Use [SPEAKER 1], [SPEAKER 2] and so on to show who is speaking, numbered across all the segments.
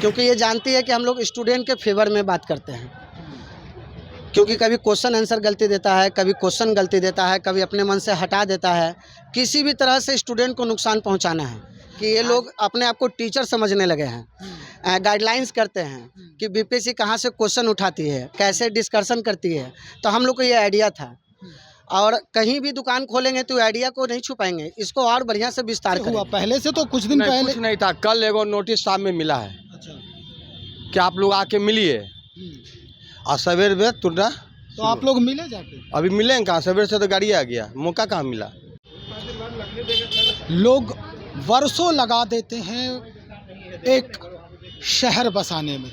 [SPEAKER 1] क्योंकि ये जानती है कि हम लोग स्टूडेंट के फेवर में बात करते हैं। क्योंकि कभी क्वेश्चन आंसर गलती देता है, कभी क्वेश्चन गलती देता है, कभी अपने मन से हटा देता है। किसी भी तरह से स्टूडेंट को नुकसान पहुंचाना है कि ये लोग अपने आप को टीचर समझने लगे हैं। गाइडलाइंस करते हैं कि बीपीएससी कहाँ से क्वेश्चन उठाती है, कैसे डिस्कशन करती है। तो हम लोग को ये आइडिया था, और कहीं भी दुकान खोलेंगे तो आइडिया को नहीं छुपाएंगे, इसको और बढ़िया से विस्तार
[SPEAKER 2] हुआ
[SPEAKER 1] करेंगे।
[SPEAKER 2] पहले से तो कुछ दिन पहले
[SPEAKER 3] कुछ नहीं था। कल एगो नोटिस साहब में मिला है कि आप लोग आके मिलिए, और सवेर में तुरना।
[SPEAKER 2] तो आप लोग मिले जाके?
[SPEAKER 3] अभी मिलेंगे कहाँ, सवेर से तो गाड़ी आ गया, मौका कहाँ मिला।
[SPEAKER 2] लोग वर्षों लगा देते हैं एक शहर बसाने में,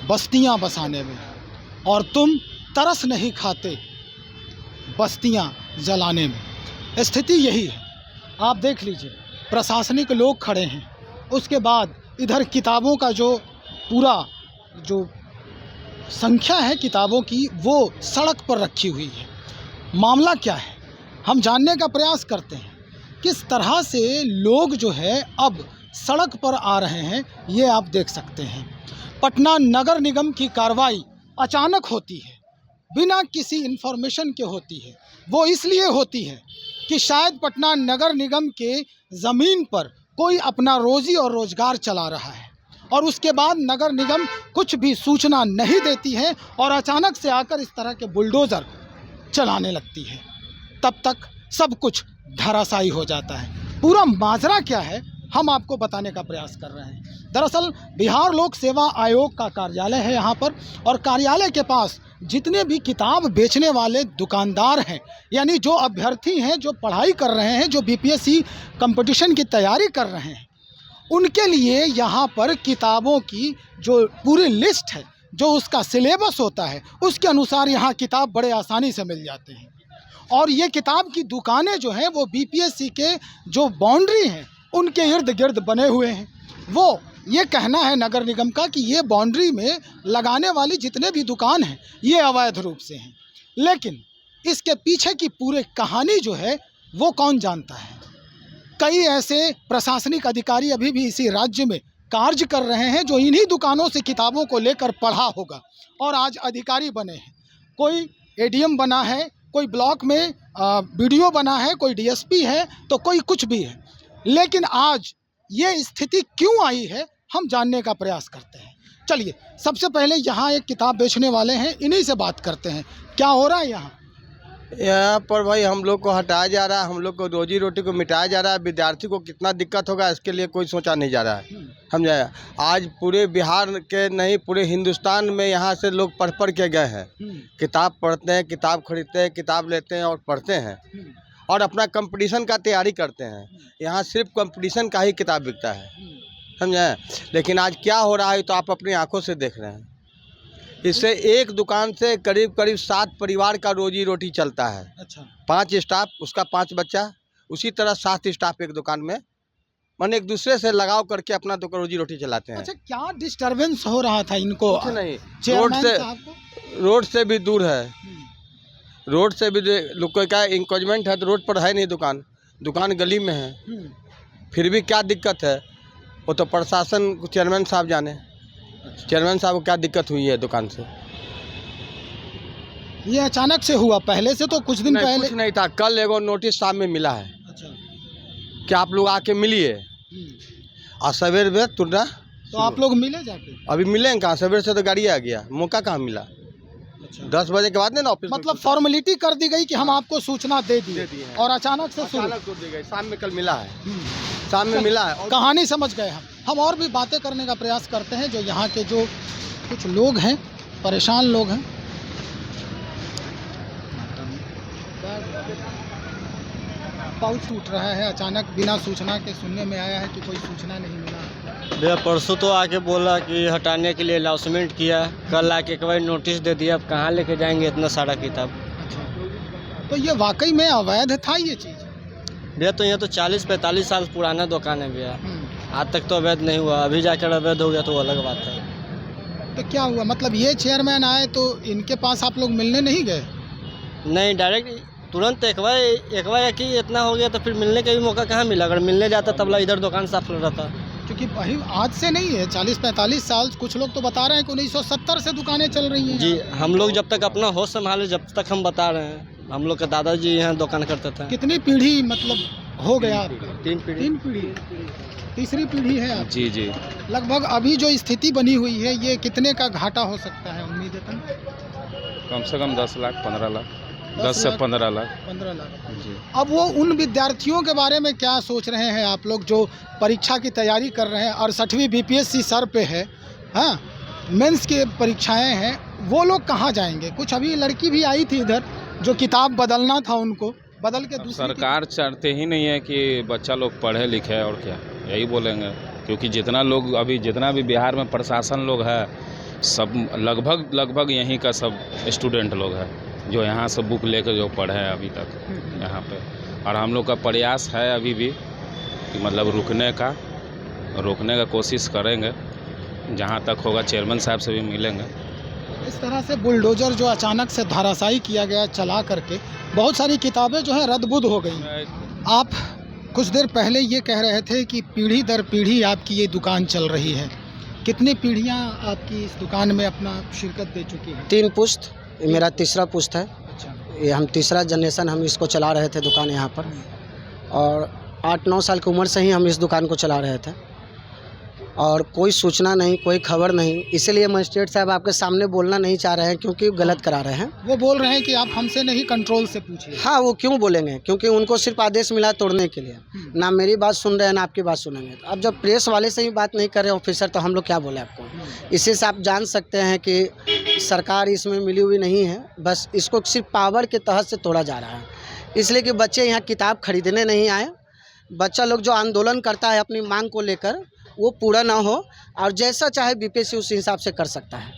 [SPEAKER 2] बस्तियां बसाने में, और तुम तरस नहीं खाते बस्तियां जलाने में। स्थिति यही है। आप देख लीजिए, प्रशासनिक लोग खड़े हैं, उसके बाद इधर किताबों का जो पूरा जो संख्या है किताबों की वो सड़क पर रखी हुई है। मामला क्या है हम जानने का प्रयास करते हैं। किस तरह से लोग जो है अब सड़क पर आ रहे हैं ये आप देख सकते हैं। पटना नगर निगम की कार्रवाई अचानक होती है, बिना किसी इन्फॉर्मेशन के होती है। वो इसलिए होती है कि शायद पटना नगर निगम के ज़मीन पर कोई अपना रोज़ी और रोज़गार चला रहा है, और उसके बाद नगर निगम कुछ भी सूचना नहीं देती है और अचानक से आकर इस तरह के बुलडोज़र चलाने लगती है। तब तक सब कुछ धराशायी हो जाता है। पूरा माजरा क्या है हम आपको बताने का प्रयास कर रहे हैं। दरअसल बिहार लोक सेवा आयोग का कार्यालय है यहाँ पर, और कार्यालय के पास जितने भी किताब बेचने वाले दुकानदार हैं, यानी जो अभ्यर्थी हैं, जो पढ़ाई कर रहे हैं, जो बीपीएससी कंपटीशन की तैयारी कर रहे हैं, उनके लिए यहाँ पर किताबों की जो पूरी लिस्ट है, जो उसका सिलेबस होता है, उसके अनुसार यहाँ किताब बड़े आसानी से मिल जाते हैं। और ये किताब की दुकानें जो हैं वो बीपीएससी के जो बाउंड्री हैं उनके इर्द गिर्द बने हुए हैं। वो ये कहना है नगर निगम का कि ये बाउंड्री में लगाने वाली जितने भी दुकान हैं ये अवैध रूप से हैं, लेकिन इसके पीछे की पूरी कहानी जो है वो कौन जानता है। कई ऐसे प्रशासनिक अधिकारी अभी भी इसी राज्य में कार्य कर रहे हैं जो इन्हीं दुकानों से किताबों को लेकर पढ़ा होगा और आज अधिकारी बने हैं। कोई एडीएम बना है, कोई ब्लॉक में बीडीओ बना है, कोई डीएसपी है, तो कोई कुछ भी है। लेकिन आज ये स्थिति क्यों आई है हम जानने का प्रयास करते हैं। चलिए सबसे पहले यहाँ एक किताब बेचने वाले हैं, इन्हीं से बात करते हैं। क्या हो रहा है
[SPEAKER 3] यहाँ पर भाई हम लोग को हटाया जा रहा है, हम लोग को रोजी रोटी को मिटाया जा रहा है। विद्यार्थी को कितना दिक्कत होगा इसके लिए कोई सोचा नहीं जा रहा है। समझाया, आज पूरे बिहार के नहीं पूरे हिंदुस्तान में यहाँ से लोग पढ़ पढ़ के गए हैं, किताब पढ़ते हैं, किताब खरीदते हैं, किताब लेते हैं और पढ़ते हैं, और अपना कंपटीशन का तैयारी करते हैं। यहाँ सिर्फ कंपटीशन का ही किताब बिकता है, समझे। लेकिन आज क्या हो रहा है तो आप अपनी आंखों से देख रहे हैं। इससे एक दुकान से करीब करीब 7 परिवार का रोजी रोटी चलता है।
[SPEAKER 2] अच्छा।
[SPEAKER 3] 5 स्टाफ, उसका 5 बच्चा, उसी तरह 7 स्टाफ एक दुकान में, माने एक दूसरे से लगाव करके अपना रोजी रोटी चलाते हैं।
[SPEAKER 2] अच्छा, क्या डिस्टरबेंस हो रहा था इनको?
[SPEAKER 3] कुछ नहीं,
[SPEAKER 2] चेयरमैन
[SPEAKER 3] रोड से भी दूर है, रोड से भी लोग का इंक्रोचमेंट है, तो रोड पर है नहीं दुकान, दुकान गली में है। फिर भी क्या दिक्कत है वो तो प्रशासन चेयरमैन साहब जाने। चेयरमैन साहब को क्या दिक्कत हुई है दुकान से?
[SPEAKER 2] ये अचानक से हुआ, पहले से तो कुछ दिन पहले
[SPEAKER 3] कुछ नहीं था। कल एगो नोटिस साहब में मिला है।
[SPEAKER 2] अच्छा।
[SPEAKER 3] कि आप लोग आके मिलिए, और सवेर में तुरना।
[SPEAKER 2] तो आप लोग मिले जाके?
[SPEAKER 3] अभी मिलेंगे कहाँ, सवेर से तो गाड़ी आ गया, मौका कहाँ मिला।
[SPEAKER 2] अच्छा।
[SPEAKER 3] 10 बजे के बाद नहीं ना ऑफिस,
[SPEAKER 2] मतलब फॉर्मेलिटी कर दी गई कि हम आपको सूचना दे दी और अचानक से
[SPEAKER 3] दी गई। शाम में कल मिला है, शाम में मिला है।
[SPEAKER 2] कहानी समझ गए हम और भी बातें करने का प्रयास करते हैं। जो यहाँ के जो कुछ लोग हैं, परेशान लोग हैं। पाउच टूट रहा है अचानक, बिना सूचना के सुनने में आया है कि कोई सूचना नहीं मिला।
[SPEAKER 4] भैया परसों तो आके बोला कि हटाने के लिए अनाउंसमेंट किया, कल आके एक बार नोटिस दे दिया। अब कहाँ लेके जाएंगे इतना सारा किताब।
[SPEAKER 2] अच्छा, तो ये वाकई में अवैध था ये चीज़?
[SPEAKER 4] भैया तो यहाँ तो 40-45 साल पुराना दुकान है भैया, आज तक तो अवैध नहीं हुआ। अभी जाकर अवैध हो गया तो अलग बात है।
[SPEAKER 2] तो क्या हुआ, मतलब ये चेयरमैन आए तो इनके पास आप लोग मिलने नहीं गए?
[SPEAKER 4] नहीं, डायरेक्ट तुरंत एक बार कि इतना हो गया तो फिर मिलने का भी मौका कहाँ मिला। अगर मिलने जाता तब इधर दुकान साफ रहता।
[SPEAKER 2] क्योंकि भाई आज से नहीं है, 40-45 साल, कुछ लोग तो बता रहे हैं कि 1970 से दुकानें चल रही हैं।
[SPEAKER 4] जी, हम लोग जब तक अपना होश संभाले, जब तक हम बता रहे हैं, हम लोग के दादाजी यहाँ दुकान करते थे।
[SPEAKER 2] कितनी पीढ़ी मतलब हो गया आपका?
[SPEAKER 4] 3 पीढ़ी।
[SPEAKER 2] 3 पीढ़ी, तीसरी पीढ़ी है आप?
[SPEAKER 5] जी जी।
[SPEAKER 2] लगभग अभी जो स्थिति बनी हुई है, ये कितने का घाटा हो सकता है उम्मीदतन?
[SPEAKER 5] कम से कम 10 लाख 15 लाख 10 से 15 लाख
[SPEAKER 2] 15 लाख।
[SPEAKER 5] जी।
[SPEAKER 2] अब वो उन विद्यार्थियों के बारे में क्या सोच रहे हैं आप लोग जो परीक्षा की तैयारी कर रहे हैं? 68वीं बीपीएससी सर पे है, हाँ, मेंस की परीक्षाएं हैं, वो लोग कहाँ जाएंगे? कुछ अभी लड़की भी आई थी इधर जो किताब बदलना था, उनको बदल के दूसरी
[SPEAKER 5] सरकार चाहते ही नहीं है कि बच्चा लोग पढ़े लिखे, और क्या यही बोलेंगे, क्योंकि जितना भी बिहार में प्रशासन लोग है, सब लगभग यहीं का सब स्टूडेंट लोग है जो यहाँ से बुक लेकर जो पढ़े हैं अभी तक यहाँ पे। और हम लोग का प्रयास है अभी भी कि मतलब रोकने का कोशिश करेंगे, जहाँ तक होगा चेयरमैन साहब से भी मिलेंगे।
[SPEAKER 2] इस तरह से बुलडोजर जो अचानक से धराशायी किया गया चला करके, बहुत सारी किताबें जो हैं रद्द-बुद्द हो गई। आप कुछ देर पहले ये कह रहे थे कि पीढ़ी दर पीढ़ी आपकी ये दुकान चल रही है। कितनी पीढ़ियाँ आपकी इस दुकान में अपना शिरकत दे चुकी हैं?
[SPEAKER 1] 3 पुश्त, ये मेरा तीसरा पुश्त है।
[SPEAKER 2] अच्छा।
[SPEAKER 1] ये हम तीसरा जनरेशन हम इसको चला रहे थे दुकान यहाँ पर, और 8-9 साल की उम्र से ही हम इस दुकान को चला रहे थे, और कोई सूचना नहीं, कोई खबर नहीं। इसीलिए मजिस्ट्रेट साहब आपके सामने बोलना नहीं चाह रहे हैं, क्योंकि गलत करा रहे हैं।
[SPEAKER 2] वो बोल रहे हैं कि आप हमसे नहीं, कंट्रोल से पूछिए।
[SPEAKER 1] हाँ, वो क्यों बोलेंगे? क्योंकि उनको सिर्फ आदेश मिला तोड़ने के लिए, ना मेरी बात सुन रहे हैं ना आपकी बात सुनेंगे। तो अब जब प्रेस वाले से ही बात नहीं कर रहे ऑफिसर, तो हम लोग क्या बोले आपको? इसी से आप जान सकते हैं कि सरकार इसमें मिली हुई नहीं है, बस इसको सिर्फ पावर के तहत से तोड़ा जा रहा है। इसलिए कि बच्चे यहाँ किताब खरीदने नहीं आए। बच्चा लोग जो आंदोलन करता है अपनी मांग को लेकर, वो पूरा ना हो, और जैसा चाहे बीपीएससी उस हिसाब से कर सकता है।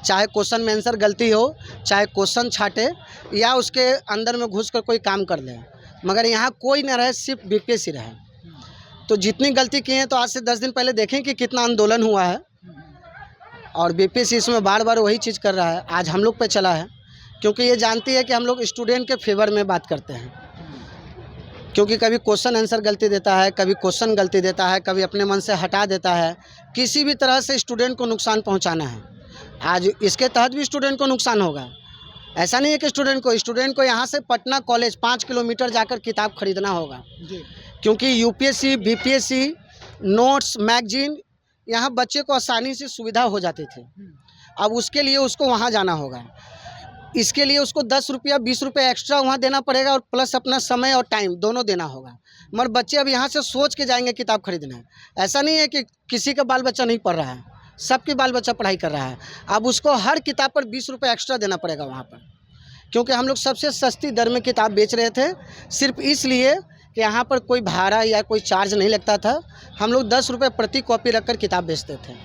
[SPEAKER 1] चाहे क्वेश्चन में आंसर गलती हो, चाहे क्वेश्चन छाटे, या उसके अंदर में घुसकर कोई काम कर ले, मगर यहाँ कोई ना रहे, सिर्फ बीपीएससी रहे। तो जितनी गलती की है, तो आज से 10 दिन पहले देखें कि कितना आंदोलन हुआ है, और बीपीएससी इसमें बार बार वही चीज़ कर रहा है। आज हम लोग पे चला है, क्योंकि ये जानती है कि हम लोग स्टूडेंट के फेवर में बात करते हैं। क्योंकि कभी क्वेश्चन आंसर गलती देता है, कभी क्वेश्चन गलती देता है, कभी अपने मन से हटा देता है। किसी भी तरह से स्टूडेंट को नुकसान पहुंचाना है। आज इसके तहत भी स्टूडेंट को नुकसान होगा। ऐसा नहीं है कि स्टूडेंट को यहाँ से पटना कॉलेज 5 किलोमीटर जाकर किताब खरीदना होगा, क्योंकि यूपीएससी, बीपीएससी, नोट्स, मैगजीन यहाँ बच्चे को आसानी से सुविधा हो जाती थी। अब उसके लिए उसको वहाँ जाना होगा। इसके लिए उसको 10 रुपया 20 रुपये एक्स्ट्रा वहाँ देना पड़ेगा, और प्लस अपना समय और टाइम दोनों देना होगा। मगर बच्चे अब यहाँ से सोच के जाएंगे किताब खरीदने। ऐसा नहीं है कि किसी का बाल बच्चा नहीं पढ़ रहा है, सबके बाल बच्चा पढ़ाई कर रहा है। अब उसको हर किताब पर 20 रुपये एक्स्ट्रा देना पड़ेगा वहाँ पर, क्योंकि हम लोग सबसे सस्ती दर में किताब बेच रहे थे, सिर्फ इसलिए कि यहाँ पर कोई भाड़ा या कोई चार्ज नहीं लगता था। हम लोग 10 रुपये प्रति कॉपी रखकर किताब बेचते थे।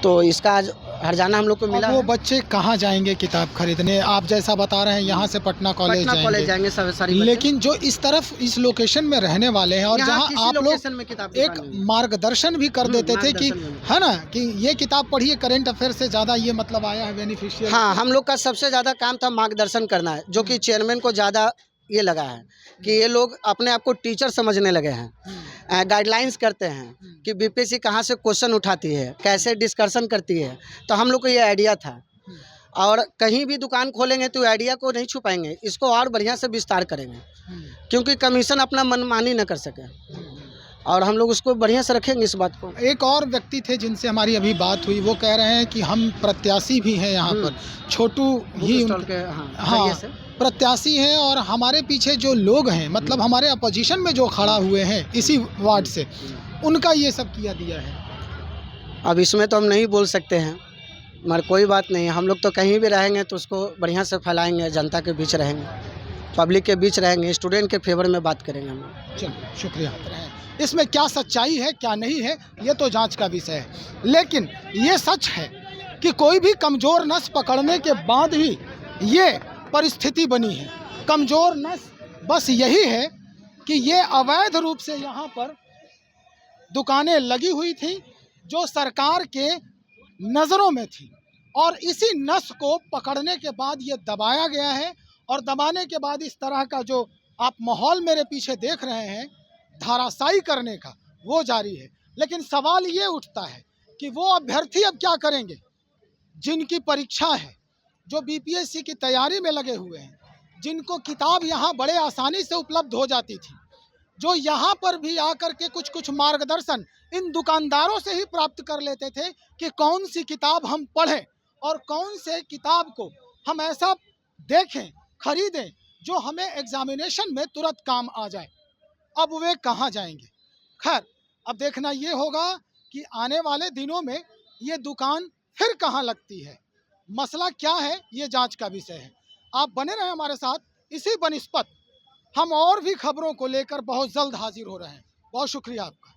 [SPEAKER 1] तो इसका आज हर्जाना हम लोग को मिला।
[SPEAKER 2] वो बच्चे कहाँ जाएंगे किताब खरीदने? आप जैसा बता रहे हैं यहाँ से पटना कॉलेज
[SPEAKER 1] जाएंगे सब सारी।
[SPEAKER 2] लेकिन जो इस तरफ इस लोकेशन में रहने वाले हैं, और जहाँ आप लोग एक मार्गदर्शन भी कर देते थे कि है ना, कि ये किताब पढ़िए, करंट अफेयर से ज़्यादा ये मतलब आया है बेनिफिशियल।
[SPEAKER 1] हाँ, हम लोग का सबसे ज़्यादा काम था मार्गदर्शन करना है, जो कि चेयरमैन को ज़्यादा ये लगा है कि ये लोग अपने आप को टीचर समझने लगे हैं। गाइडलाइंस करते हैं कि बीपीएससी कहाँ से क्वेश्चन उठाती है, कैसे डिस्कशन करती है। तो हम लोग को ये आइडिया था, और कहीं भी दुकान खोलेंगे तो आइडिया को नहीं छुपाएंगे, इसको और बढ़िया से विस्तार करेंगे, क्योंकि कमीशन अपना मनमानी न कर सके, और हम लोग उसको बढ़िया से रखेंगे इस बात को।
[SPEAKER 2] एक और व्यक्ति थे जिनसे हमारी अभी बात हुई, वो कह रहे हैं कि हम प्रत्याशी भी हैं यहाँ पर, छोटू ही हाँ प्रत्याशी हैं, और हमारे पीछे जो लोग हैं, मतलब हमारे अपोजिशन में जो खड़ा हुए हैं इसी वार्ड से, उनका ये सब किया दिया है।
[SPEAKER 1] अब इसमें तो हम नहीं बोल सकते हैं, मगर कोई बात नहीं, हम लोग तो कहीं भी रहेंगे तो उसको बढ़िया से फैलाएंगे, जनता के बीच रहेंगे, पब्लिक के बीच रहेंगे, स्टूडेंट के फेवर में बात करेंगे हम लोग।
[SPEAKER 2] चलिए, शुक्रिया। इसमें क्या सच्चाई है क्या नहीं है, ये तो जांच का विषय है, लेकिन ये सच है कि कोई भी कमज़ोर नस पकड़ने के बाद ही ये परिस्थिति बनी है। कमज़ोर नस बस यही है कि ये अवैध रूप से यहाँ पर दुकानें लगी हुई थी, जो सरकार के नज़रों में थी, और इसी नस को पकड़ने के बाद ये दबाया गया है, और दबाने के बाद इस तरह का जो आप माहौल मेरे पीछे देख रहे हैं, धाराशायी करने का, वो जारी है। लेकिन सवाल ये उठता है कि वो अभ्यर्थी अब क्या करेंगे जिनकी परीक्षा है, जो बीपीएससी की तैयारी में लगे हुए हैं, जिनको किताब यहाँ बड़े आसानी से उपलब्ध हो जाती थी, जो यहाँ पर भी आकर के कुछ कुछ मार्गदर्शन इन दुकानदारों से ही प्राप्त कर लेते थे कि कौन सी किताब हम पढ़ें और कौन से किताब को हम ऐसा देखें, खरीदें जो हमें एग्जामिनेशन में तुरंत काम आ जाए। अब वे कहाँ जाएंगे? खैर, अब देखना ये होगा कि आने वाले दिनों में ये दुकान फिर कहाँ लगती है, मसला क्या है, ये जांच का विषय है। आप बने रहें हमारे साथ। इसी बनिस्पत हम और भी खबरों को लेकर बहुत जल्द हाजिर हो रहे हैं। बहुत शुक्रिया आपका।